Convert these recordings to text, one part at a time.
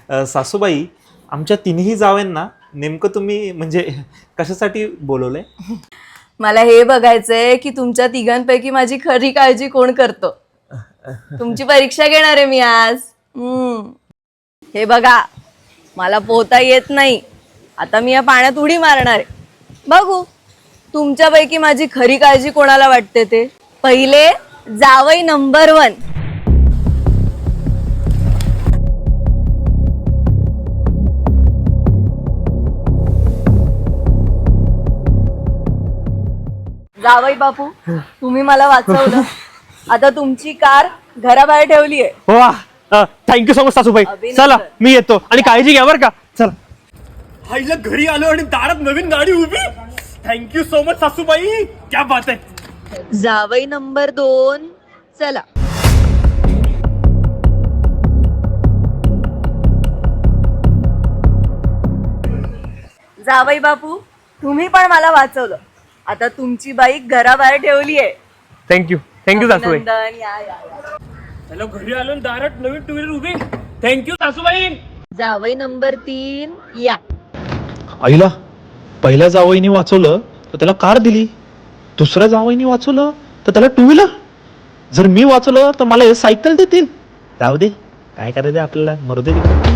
सासूबाई, आमच्या तिन्ही जावांना नेमकं तुम्ही म्हणजे कशासाठी बोलवलंय? मला हे बघायचंय की तुमच्या तिघांपैकी माझी खरी काळजी कोण करतो. तुमची परीक्षा घेणार आहे मी आज. हे बघा, मला पोहता येत नाही. आता मी या पाण्यात उडी मारणार आहे. बघू तुमच्यापैकी माझी खरी काळजी कोणाला वाटते ते. पहिले जावई नंबर 1. जावई बापू, तुम्ही मला वाचवलं. आता तुमची कार घराबाहेर ठेवली आहे. वा, थँक्यू सो मच सासूबाई. अभिनंदन. चला मी येतो आणि काळजी घ्या बरं का. चला. आईला घरी आलो आणि दारात नवीन गाडी उभी. थँक्यू सो मच सासूबाई, क्या बात आहे. जावई नंबर 2, चला. जावई बापू, तुम्ही पण मला वाचवलं. आता तुमची बाईक घराबाहेर ठेवली आहे. थँक्यू सासूबाई. अभिनंदन. या या या. हॅलो, घरी आलो आणि दारात नवीन टू व्हीलर उभी. थँक्यू सासूबाई. जावई नंबर 3, या. आईला पहिल्या जावईनी वाचवलं तर त्याला कार दिली, दुसऱ्या जावईनी वाचवलं तर त्याला टू व्हीलर, जर मी वाचवलं तर मला सायकल देतील. जाऊ दे, काय करायचं आपल्याला, मरू दे तिकडे.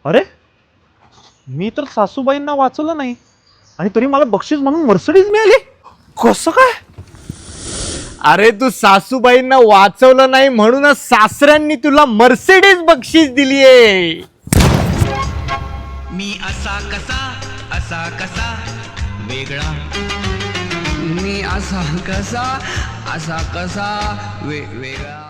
अरे, मी तर सासूबाईंना वाचवलं नाही आणि तरी मला बक्षीस म्हणून मर्सिडीज मिळाली. कसं काय? अरे तू सासूबाईंना वाचवलं नाही म्हणूनच सासऱ्यांनी तुला मर्सिडीज बक्षीस दिलीये. मी असा कसा वेगळा, मी असा कसा वेगळा.